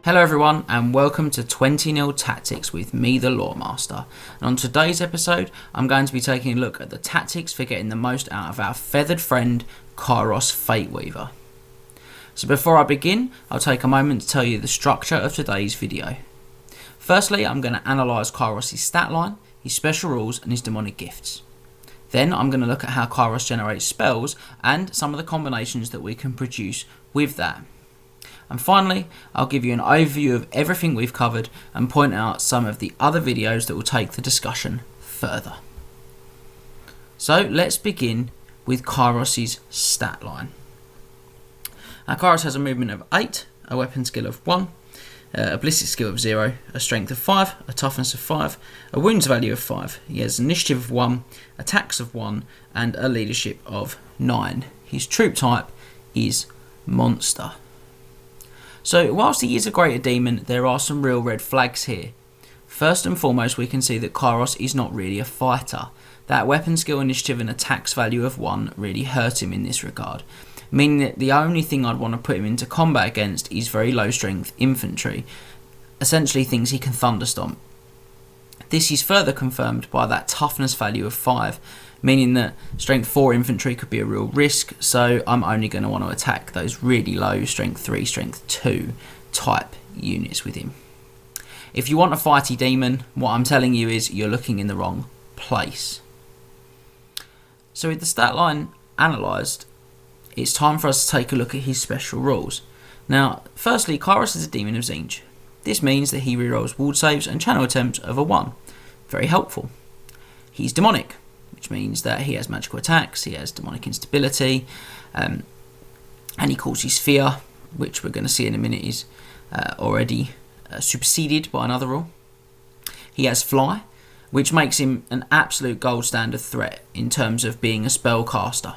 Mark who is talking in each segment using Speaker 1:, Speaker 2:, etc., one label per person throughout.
Speaker 1: Hello everyone and welcome to 20-0 Tactics with me, the Loremaster. And on today's episode, I'm going to be taking a look at the tactics for getting the most out of our feathered friend, Kairos Fateweaver. So before I begin, I'll take a moment to tell you the structure of today's video. Firstly, I'm going to analyse Kairos' stat line, his special rules and his demonic gifts. Then I'm going to look at how Kairos generates spells and some of the combinations that we can produce with that. And finally, I'll give you an overview of everything we've covered and point out some of the other videos that will take the discussion further. So let's begin with Kairos' stat line. Now, Kairos has a movement of 8, a weapon skill of 1, a ballistic skill of 0, a strength of 5, a toughness of 5, a wounds value of 5. He has initiative of 1, attacks of 1, and a leadership of 9. His troop type is monster. So whilst he is a greater demon, there are some real red flags here. First and foremost, we can see that Kairos is not really a fighter. That weapon skill, initiative and attacks value of 1 really hurt him in this regard, meaning that the only thing I'd want to put him into combat against is very low strength infantry, essentially things he can thunderstomp. This is further confirmed by that toughness value of 5, meaning that strength 4 infantry could be a real risk, so I'm only going to want to attack those really low strength 3, strength 2 type units with him. If you want a fighty demon, what I'm telling you is you're looking in the wrong place. So with the stat line analysed, it's time for us to take a look at his special rules. Now, firstly, Kairos is a demon of Tzeentch. This means that he rerolls ward saves and channel attempts of a 1. Very helpful. He's demonic, which means that he has magical attacks, he has demonic instability, and he causes fear, which we're going to see in a minute is already superseded by another rule. He has fly, which makes him an absolute gold standard threat in terms of being a spellcaster.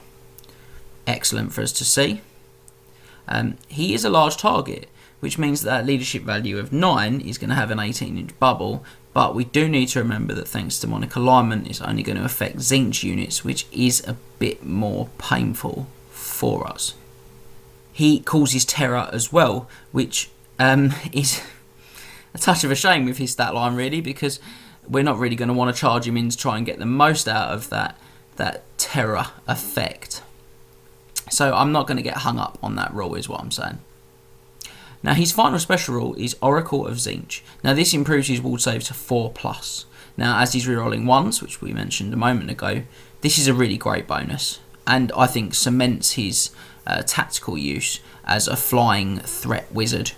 Speaker 1: Excellent for us to see. He is a large target, which means that leadership value of 9 is going to have an 18-inch bubble, but we do need to remember that thanks to demonic alignment, it's only going to affect Tzeentch units, which is a bit more painful for us. He causes terror as well, which is a touch of a shame with his stat line really, because we're not really going to want to charge him in to try and get the most out of that terror effect. So I'm not going to get hung up on that rule is what I'm saying. Now his final special rule is Oracle of Tzeentch. Now this improves his ward save to 4+. Now as he's rerolling 1s, which we mentioned a moment ago, this is a really great bonus, and I think cements his tactical use as a flying threat wizard,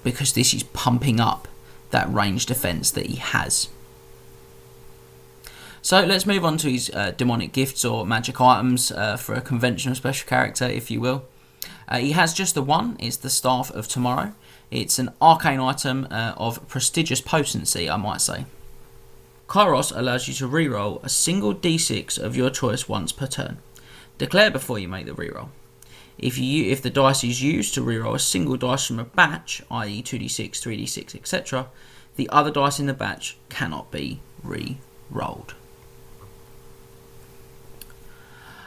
Speaker 1: because this is pumping up that range defense that he has. So let's move on to his demonic gifts or magic items for a conventional special character, if you will. He has just the one, it's the Staff of Tomorrow. It's an arcane item of prestigious potency, I might say. Kairos allows you to reroll a single d6 of your choice once per turn. Declare before you make the reroll. If the dice is used to reroll a single dice from a batch, i.e. 2d6, 3d6, etc., the other dice in the batch cannot be re-rolled.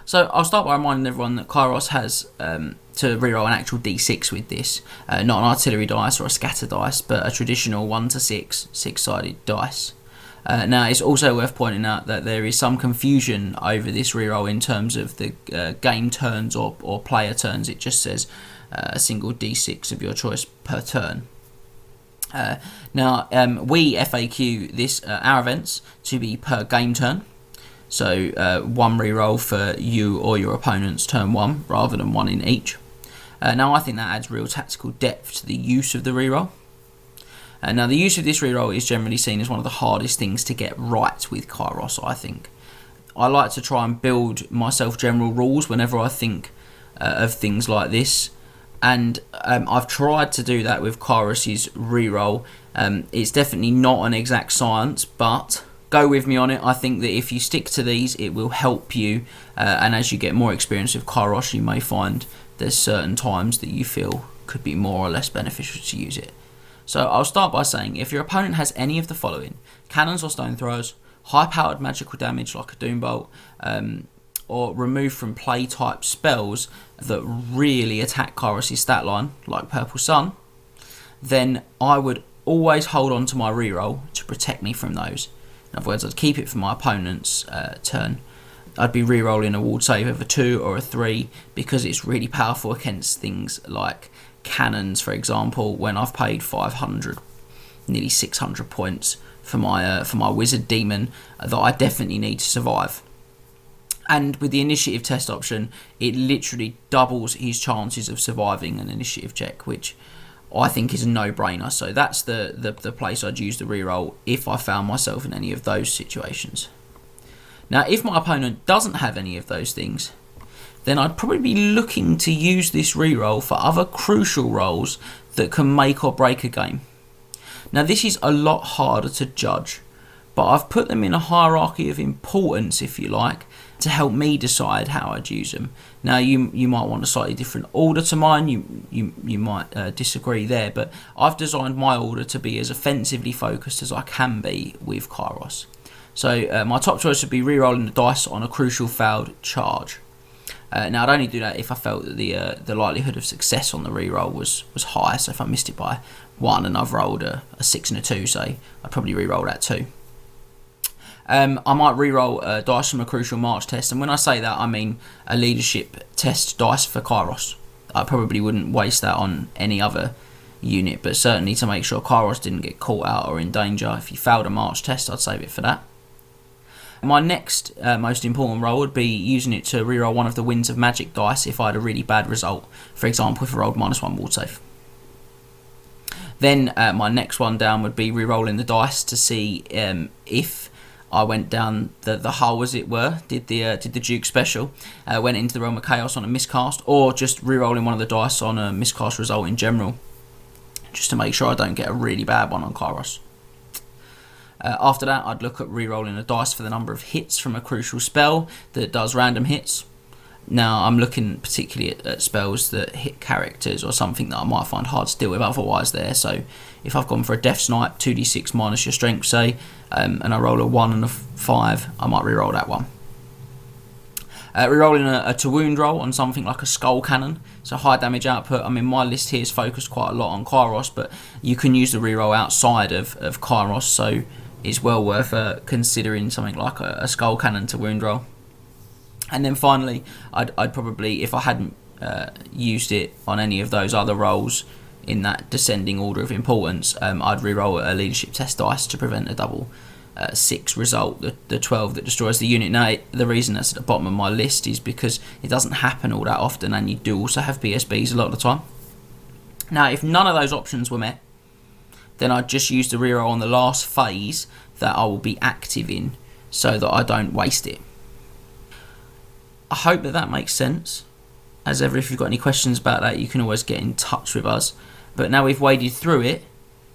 Speaker 1: So I'll start by reminding everyone that Kairos has to reroll an actual d6 with this, not an artillery dice or a scatter dice, but a traditional 1 to 6 six-sided dice. Now it's also worth pointing out that there is some confusion over this reroll in terms of the game turns or player turns. It just says a single d6 of your choice per turn. Now we FAQ this our events to be per game turn. So one reroll for you or your opponent's turn 1 rather than 1 in each. Now I think that adds real tactical depth to the use of the reroll. Now the use of this reroll is generally seen as one of the hardest things to get right with Kairos, I think. I like to try and build myself general rules whenever I think of things like this, and I've tried to do that with Kairos' reroll. It's definitely not an exact science, but go with me on it. I think that if you stick to these, it will help you, and as you get more experience with Kairos, you may find there's certain times that you feel could be more or less beneficial to use it. So I'll start by saying, if your opponent has any of the following: cannons or stone throwers, high-powered magical damage like a doom bolt, or remove from play type spells that really attack Kairos' stat line, like Purple Sun, then I would always hold on to my reroll to protect me from those. In other words, I'd keep it for my opponent's turn. I'd be rerolling a ward save of a 2 or a 3 because it's really powerful against things like cannons, for example, when I've paid 500, nearly 600 points for my wizard demon that I definitely need to survive. And with the initiative test option, it literally doubles his chances of surviving an initiative check, which I think is a no-brainer. So that's the place I'd use the reroll if I found myself in any of those situations. Now, if my opponent doesn't have any of those things, then I'd probably be looking to use this reroll for other crucial roles that can make or break a game. Now, this is a lot harder to judge, but I've put them in a hierarchy of importance, if you like, to help me decide how I'd use them. Now, you might want a slightly different order to mine. You might disagree there, but I've designed my order to be as offensively focused as I can be with Kairos. So my top choice would be rerolling the dice on a crucial failed charge. Now, I'd only do that if I felt that the likelihood of success on the reroll was high. So if I missed it by 1 and I've rolled a 6 and a 2, say, I'd probably reroll that too. I might reroll dice from a crucial march test, and when I say that, I mean a leadership test dice for Kairos. I probably wouldn't waste that on any other unit, but certainly to make sure Kairos didn't get caught out or in danger. If he failed a march test, I'd save it for that. My next most important role would be using it to reroll one of the Winds of Magic dice if I had a really bad result. For example, if I rolled -1 ward save. Then my next one down would be rerolling the dice to see if I went down the hull, as it were, did the Duke special, went into the Realm of Chaos on a miscast, or just rerolling one of the dice on a miscast result in general, just to make sure I don't get a really bad one on Kairos. After that, I'd look at rerolling a dice for the number of hits from a crucial spell that does random hits. Now, I'm looking particularly at spells that hit characters or something that I might find hard to deal with otherwise there. So if I've gone for a Death Snipe, 2d6 minus your strength, say, and I roll a 1 and a 5, I might reroll that one. Rerolling a to wound roll on something like a Skull Cannon, so high damage output. I mean, my list here is focused quite a lot on Kairos, but you can use the reroll outside of Kairos, so it's well worth considering something like a Skull Cannon to wound roll. And then finally, I'd probably, if I hadn't used it on any of those other rolls in that descending order of importance, I'd reroll a leadership test dice to prevent a double 6 result, the 12 that destroys the unit. Now, the reason that's at the bottom of my list is because it doesn't happen all that often, and you do also have BSBs a lot of the time. Now, if none of those options were met, then I'd just use the reroll on the last phase that I will be active in, so that I don't waste it. I hope that makes sense. As ever, if you've got any questions about that, you can always get in touch with us. But now we've waded through it,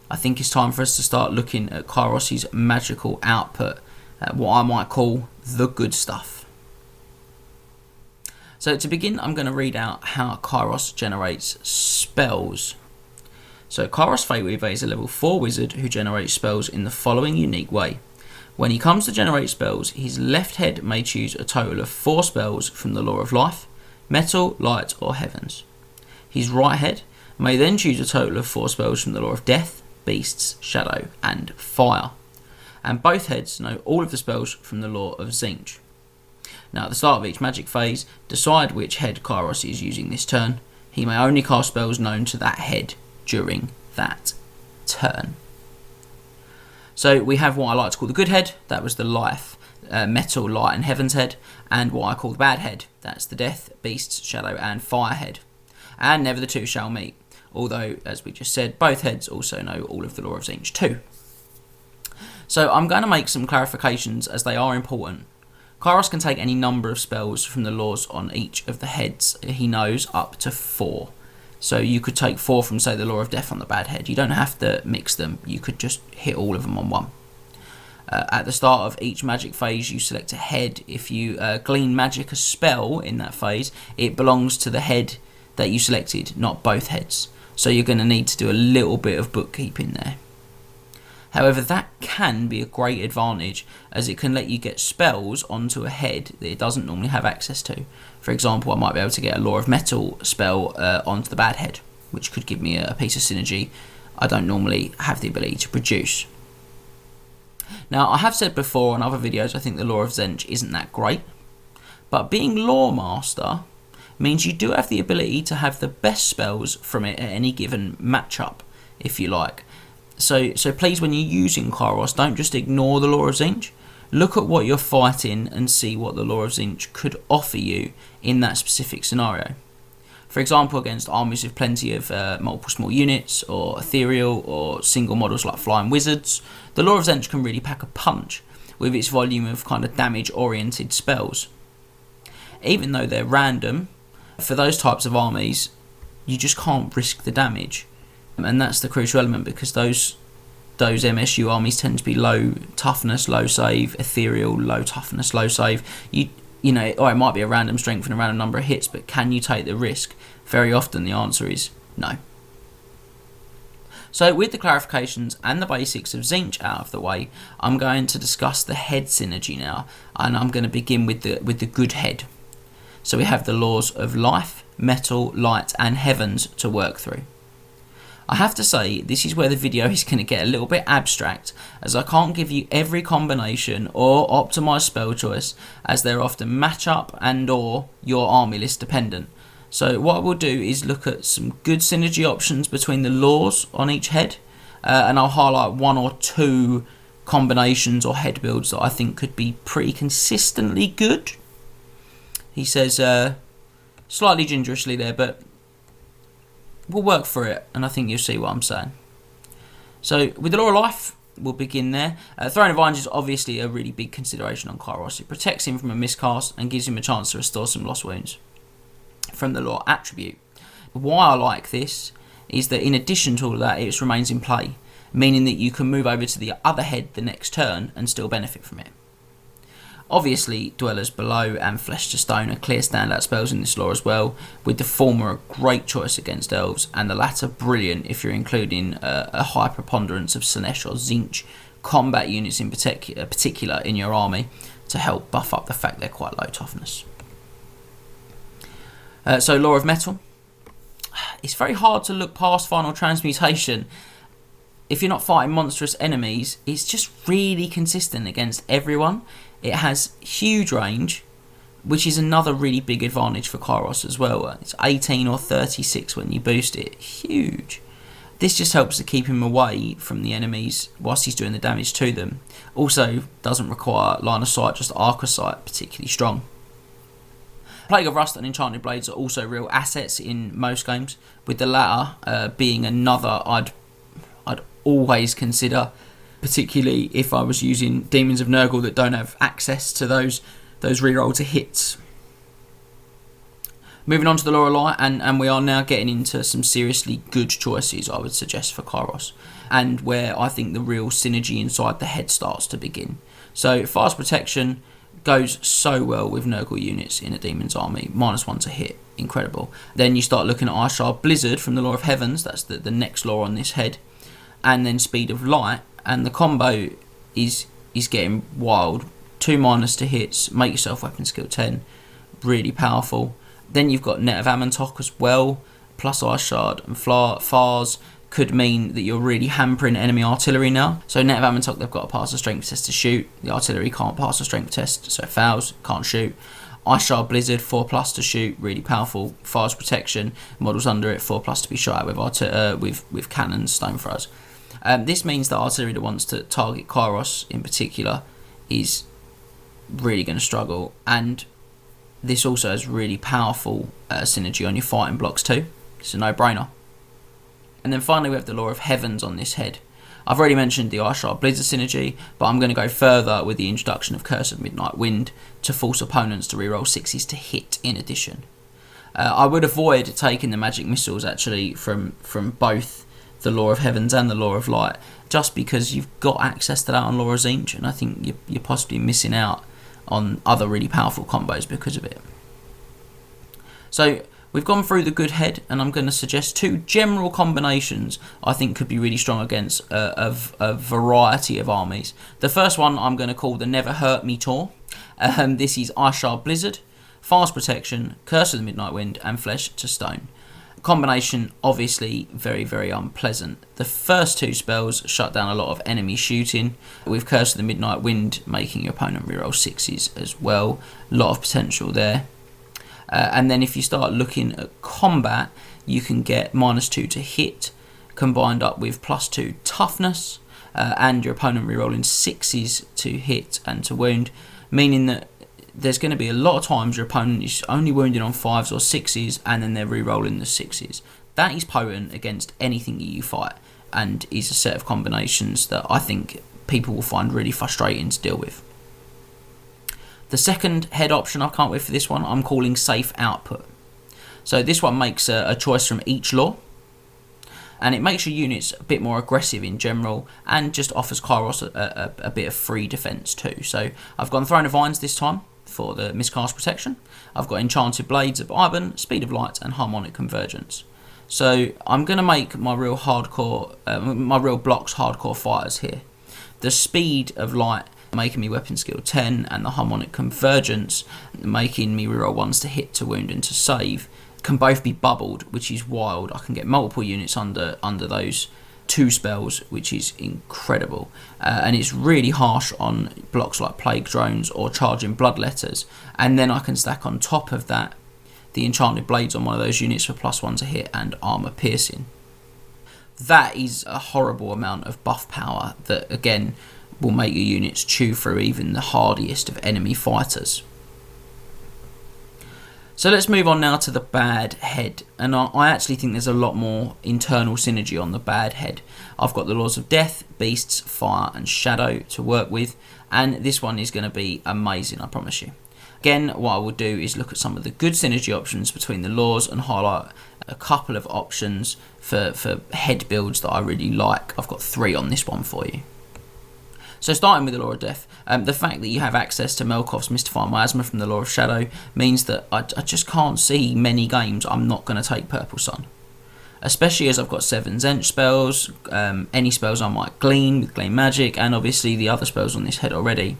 Speaker 1: I think it's time for us to start looking at Kairos' magical output, what I might call the good stuff. So to begin, I'm going to read out how Kairos generates spells. So Kairos Fateweaver is a level 4 wizard who generates spells in the following unique way. When he comes to generate spells, his left head may choose a total of 4 spells from the Law of Life, Metal, Light or Heavens. His right head may then choose a total of 4 spells from the Law of Death, Beasts, Shadow and Fire. And both heads know all of the spells from the Law of Tzeentch. Now at the start of each magic phase, decide which head Kairos is using this turn. He may only cast spells known to that head during that turn. So we have what I like to call the good head, that was the life, metal, light and heavens head, and what I call the bad head, that's the death, beasts, shadow and fire head. And never the two shall meet, although, as we just said, both heads also know all of the Law of Tzeentch too. So I'm going to make some clarifications as they are important. Kairos can take any number of spells from the laws on each of the heads he knows, up to 4. So you could take 4 from, say, the Law of Death on the bad head. You don't have to mix them. You could just hit all of them on one. At the start of each magic phase, you select a head. If you glean magic a spell in that phase, it belongs to the head that you selected, not both heads. So you're going to need to do a little bit of bookkeeping there. However, that can be a great advantage, as it can let you get spells onto a head that it doesn't normally have access to. For example, I might be able to get a Law of Metal spell onto the bad head, which could give me a piece of synergy I don't normally have the ability to produce. Now, I have said before in other videos, I think the Lore of Tzeentch isn't that great, but being Loremaster means you do have the ability to have the best spells from it at any given matchup, if you like. So please, when you're using Kairos, don't just ignore the Lore of Tzeentch. Look at what you're fighting and see what the Lore of Tzeentch could offer you in that specific scenario. For example, against armies with plenty of multiple small units, or ethereal, or single models like flying wizards, the Lore of Tzeentch can really pack a punch with its volume of kind of damage-oriented spells. Even though they're random, for those types of armies, you just can't risk the damage. And that's the crucial element, because those MSU armies tend to be low toughness, low save, ethereal, low toughness, low save. You know, or it might be a random strength and a random number of hits, but can you take the risk? Very often the answer is no. So with the clarifications and the basics of Tzeentch out of the way, I'm going to discuss the head synergy now, and I'm going to begin with the good head. So we have the laws of life, metal, light and heavens to work through. I have to say, this is where the video is going to get a little bit abstract, as I can't give you every combination or optimised spell choice, as they're often matchup and or your army list dependent. So what I will do is look at some good synergy options between the laws on each head, and I'll highlight one or two combinations or head builds that I think could be pretty consistently good. He says slightly gingerishly there, but we'll work for it, and I think you'll see what I'm saying. So with the Law of Life, we'll begin there. Throne of Irons is obviously a really big consideration on Kairos. It protects him from a miscast and gives him a chance to restore some lost wounds from the Law attribute. Why I like this is that in addition to all of that, it remains in play, meaning that you can move over to the other head the next turn and still benefit from it. Obviously, Dwellers Below and Flesh to Stone are clear standout spells in this lore as well, with the former a great choice against elves, and the latter brilliant if you're including a high preponderance of Slaanesh or Tzeentch combat units in particular in your army to help buff up the fact they're quite low toughness. So Lore of Metal. It's very hard to look past Final Transmutation. If you're not fighting monstrous enemies, it's just really consistent against everyone. It has huge range, which is another really big advantage for Kairos as well. It's 18 or 36 when you boost it. Huge. This just helps to keep him away from the enemies whilst he's doing the damage to them. Also, doesn't require line of sight, just arc of sight, particularly strong. Plague of Rust and Enchanted Blades are also real assets in most games, with the latter being another I'd always consider, particularly if I was using Demons of Nurgle that don't have access to those reroll to hits. Moving on to the Lore of Light, and we are now getting into some seriously good choices I would suggest for Kairos, and where I think the real synergy inside the head starts to begin. So Fast Protection goes so well with Nurgle units in a Demon's army, -1 to hit, incredible. Then you start looking at Ice Shard Blizzard from the Lore of Heavens, that's the next lore on this head, and then Speed of Light, and the combo is getting wild. 2- to hits, make yourself weapon skill 10, really powerful. Then you've got Net of Amantok as well, plus Ice Shard and Fars could mean that you're really hampering enemy artillery now. So Net of Amantok, they've got to pass a strength test to shoot. The artillery can't pass a strength test, so it fails, can't shoot. Ice Shard Blizzard, 4+ to shoot, really powerful. Fires Protection, models under it, 4+ to be shot at with cannons, stone throws. This means that artillery that wants to target Kairos in particular is really going to struggle, and this also has really powerful synergy on your fighting blocks too. It's a no-brainer. And then finally we have the Lore of Heavens on this head. I've already mentioned the Ice Shard Blizzard synergy, but I'm going to go further with the introduction of Curse of Midnight Wind to force opponents to reroll 6s to hit in addition. I would avoid taking the magic missiles actually from both the Lore of Heavens and the Lore of Light, just because you've got access to that on Lore of Tzeentch, and I think you're possibly missing out on other really powerful combos because of it. So we've gone through the good head, and I'm going to suggest two general combinations I think could be really strong against a variety of armies. The first one I'm going to call the Never Hurt Me Tour. This is Ice Shard Blizzard, Fast Protection, Curse of the Midnight Wind, and Flesh to Stone. Combination, obviously very, very unpleasant. The first two spells shut down a lot of enemy shooting, with Curse of the Midnight Wind making your opponent reroll 6s as well. A lot of potential there. And then if you start looking at combat, you can get -2 to hit, combined up with +2 toughness, and your opponent rerolling 6s to hit and to wound, meaning that there's going to be a lot of times your opponent is only wounded on 5s or 6s, and then they're rerolling the 6s. That is potent against anything that you fight, and is a set of combinations that I think people will find really frustrating to deal with. The second head option I can't wait for this one, I'm calling Safe Output. So this one makes a choice from each lore, and it makes your units a bit more aggressive in general, and just offers Kairos a bit of free defense too. So I've gone Throne of Vines this time for the miscast protection. I've got Enchanted Blades of Iban, Speed of Light, and Harmonic Convergence. So I'm going to make my real blocks hardcore fighters here. The Speed of Light making me weapon skill 10, and the Harmonic Convergence making me reroll 1s to hit, to wound, and to save, can both be bubbled, which is wild. I can get multiple units under those two spells, which is incredible. And it's really harsh on blocks like Plague Drones or Charging Bloodletters. And then I can stack on top of that the Enchanted Blades on one of those units for +1 to hit and armor piercing. That is a horrible amount of buff power that, again, will make your units chew through even the hardiest of enemy fighters. So let's move on now to the bad head, and I actually think there's a lot more internal synergy on the bad head. I've got the Laws of Death, Beasts, Fire and Shadow to work with, and this one is going to be amazing, I promise you. Again, what I will do is look at some of the good synergy options between the laws and highlight a couple of options for head builds that I really like. I've got 3 on this one for you. So starting with the Law of Death, the fact that you have access to Melkoth's Mystifying Miasma from the Law of Shadow means that I just can't see many games I'm not going to take Purple Sun. Especially as I've got 7 Zench spells, any spells I might glean with Glean Magic, and obviously the other spells on this head already.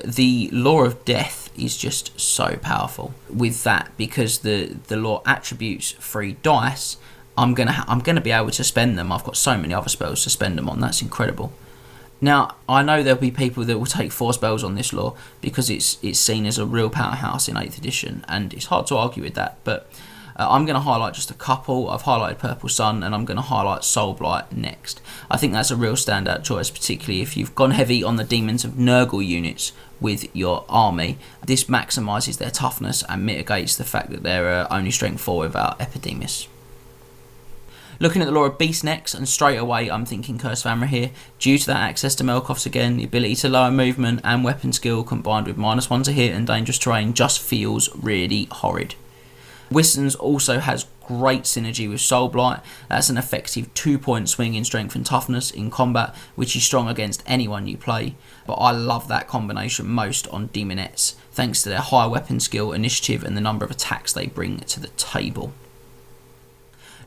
Speaker 1: The Law of Death is just so powerful with that, because the Law attributes 3 dice. I'm gonna be able to spend them. I've got so many other spells to spend them on. That's incredible. Now, I know there'll be people that will take 4 spells on this law because it's seen as a real powerhouse in 8th edition, and it's hard to argue with that, but I'm going to highlight just a couple. I've highlighted Purple Sun, and I'm going to highlight Soul Blight next. I think that's a real standout choice, particularly if you've gone heavy on the Demons of Nurgle units with your army. This maximises their toughness and mitigates the fact that they're only strength 4 without Epidemus. Looking at the Law of Beast next, and straight away I'm thinking Curse of Amra here. Due to that access to Melkoth's again, the ability to lower movement and weapon skill combined with -1 to hit and dangerous terrain just feels really horrid. Wissons also has great synergy with Soul Blight. That's an effective 2-point swing in strength and toughness in combat, which is strong against anyone you play. But I love that combination most on Demonettes, thanks to their high weapon skill, initiative, and the number of attacks they bring to the table.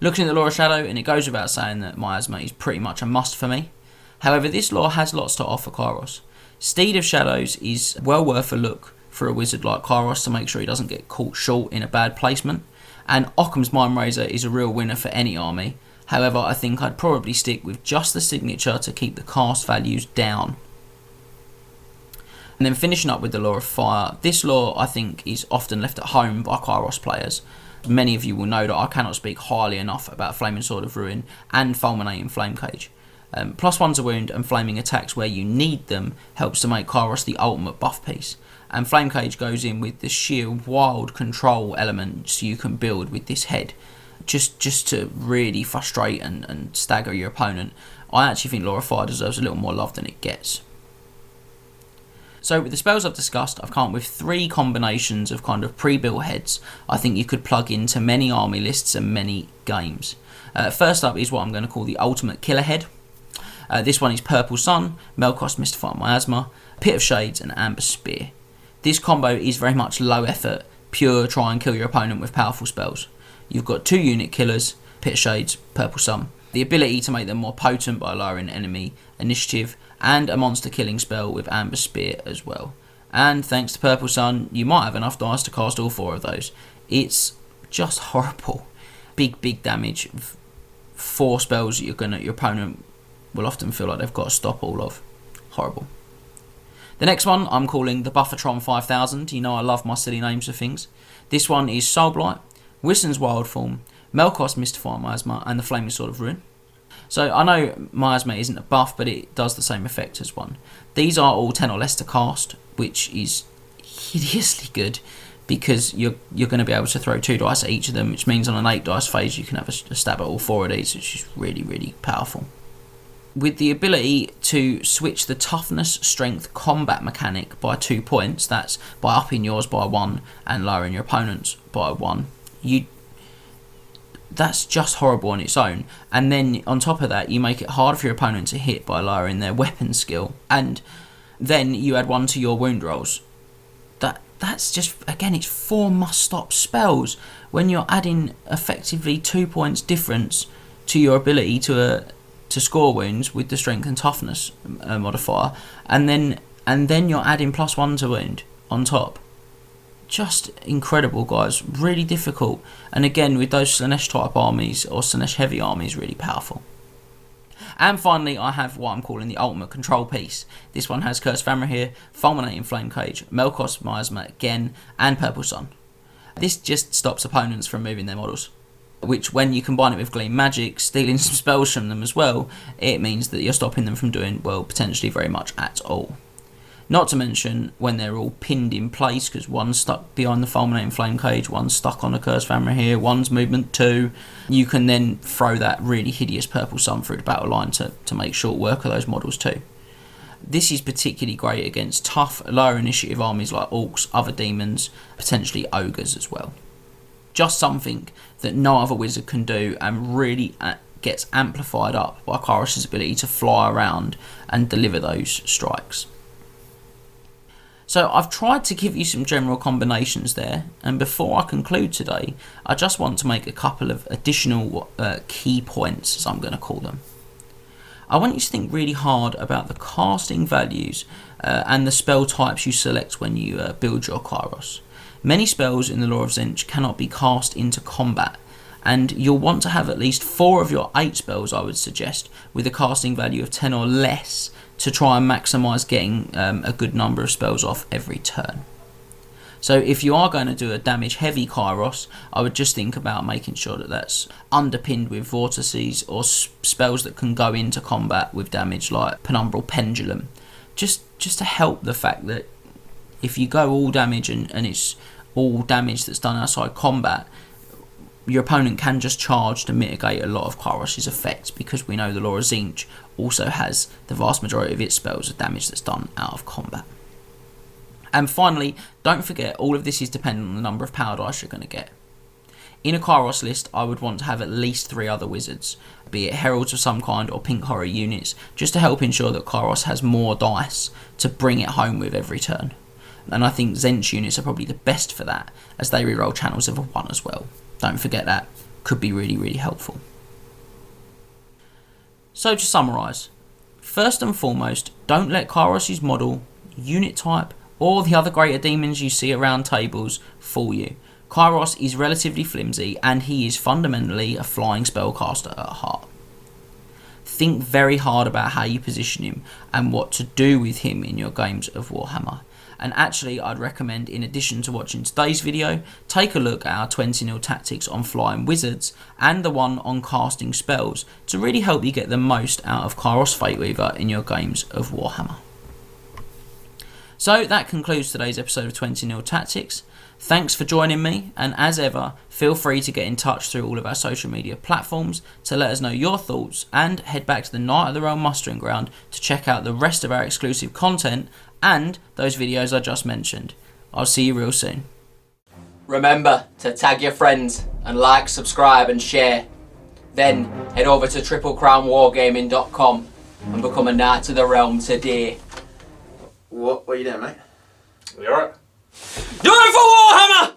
Speaker 1: Looking at the Law of Shadow, and it goes without saying that Miasma is pretty much a must for me. However, this law has lots to offer Kairos. Steed of Shadows is well worth a look for a wizard like Kairos to make sure he doesn't get caught short in a bad placement. And Occam's Mindrazor is a real winner for any army. However, I think I'd probably stick with just the signature to keep the cast values down. And then finishing up with the Law of Fire. This law, I think, is often left at home by Kairos players. Many of you will know that I cannot speak highly enough about Flaming Sword of Ruin and Fulminating Flame Cage. +1 to wound and flaming attacks where you need them helps to make Kairos the ultimate buff piece. And Flame Cage goes in with the sheer wild control elements you can build with this head, just to really frustrate and stagger your opponent. I actually think Law of Fire deserves a little more love than it gets. So with the spells I've discussed, I've come up with 3 combinations of kind of pre-built heads I think you could plug into many army lists and many games. First up is what I'm going to call the Ultimate Killer Head. This one is Purple Sun, Melkoth's Mystifying Miasma, Pit of Shades and Amber Spear. This combo is very much low effort, pure try and kill your opponent with powerful spells. You've got 2 unit killers, Pit of Shades, Purple Sun, the ability to make them more potent by lowering enemy initiative, and a monster killing spell with Amber Spear as well. And thanks to Purple Sun, you might have enough dice to cast all 4 of those. It's just horrible. big damage. 4 spells that your opponent will often feel like they've got to stop all of. Horrible. The next one I'm calling the Buffertron 5000. You know I love my silly names for things. This one is Soulblight, Wiston's Wild Form, Melkos Mystifying Miasma, and the Flaming Sword of Ruin. So I know Miasma isn't a buff, but it does the same effect as one. These are all 10 or less to cast, which is hideously good, because you're going to be able to throw 2 dice at each of them, which means on an 8 dice phase you can have a stab at all 4 of these, which is really powerful. With the ability to switch the toughness, strength, combat mechanic by 2 points, that's by upping yours by 1 and lowering your opponent's by 1, that's just horrible on its own. And then on top of that, you make it harder for your opponent to hit by lowering their weapon skill, and then you add 1 to your wound rolls. That's just, again, it's 4 must-stop spells when you're adding effectively 2 points difference to your ability to score wounds with the strength and toughness modifier, and then you're adding +1 to wound on top. Just incredible, guys. Really difficult, and again with those Slaanesh type armies or Slaanesh heavy armies, really powerful. And finally, I have what I'm calling the ultimate control piece. This one has Curse Fenrir, Fulminating Flame Cage, Melkos Miasma again, and Purple Sun. This just stops opponents from moving their models, which, when you combine it with Gleam Magic, stealing some spells from them as well, it means that you're stopping them from doing, well, potentially very much at all. Not to mention when they're all pinned in place, because one's stuck behind the Fulminating Flame Cage, one's stuck on a Curse Fenrir, one's movement 2. You can then throw that really hideous Purple Sun through the battle line to make short work of those models too. This is particularly great against tough, lower initiative armies like Orcs, other demons, potentially Ogres as well. Just something that no other wizard can do, and really gets amplified up by Kairos' ability to fly around and deliver those strikes. So I've tried to give you some general combinations there, and before I conclude today, I just want to make a couple of additional key points, as I'm going to call them. I want you to think really hard about the casting values and the spell types you select when you build your Kairos. Many spells in the Lore of Tzeentch cannot be cast into combat, and you'll want to have at least 4 of your 8 spells, I would suggest, with a casting value of 10 or less, to try and maximise getting a good number of spells off every turn. So if you are going to do a damage heavy Kairos, I would just think about making sure that that's underpinned with vortices or spells that can go into combat with damage, like Penumbral Pendulum, just to help the fact that if you go all damage and it's all damage that's done outside combat, your opponent can just charge to mitigate a lot of Kairos' effects, because we know the Lore of Tzeentch also has the vast majority of its spells of damage that's done out of combat. And finally, don't forget, all of this is dependent on the number of power dice you're going to get. In a Kairos list, I would want to have at least 3 other wizards, be it heralds of some kind or pink horror units, just to help ensure that Kairos has more dice to bring it home with every turn. And I think Tzeentch units are probably the best for that, as they reroll channels of a 1 as well. Don't forget that. Could be really helpful. So to summarise, first and foremost, don't let Kairos' model, unit type, or the other greater demons you see around tables fool you. Kairos is relatively flimsy, and he is fundamentally a flying spellcaster at heart. Think very hard about how you position him and what to do with him in your games of Warhammer. And actually, I'd recommend, in addition to watching today's video, take a look at our 20-0 tactics on flying wizards and the one on casting spells to really help you get the most out of Kairos Fateweaver in your games of Warhammer. So that concludes today's episode of 20-0 Tactics. Thanks for joining me, and as ever, feel free to get in touch through all of our social media platforms to let us know your thoughts, and head back to the Night of the Realm mustering ground to check out the rest of our exclusive content and those videos I just mentioned. I'll see you real soon.
Speaker 2: Remember to tag your friends and like, subscribe and share. Then head over to triplecrownwargaming.com and become a Knight of the Realm today.
Speaker 3: What are you doing, mate?
Speaker 2: You alright? Do it for Warhammer!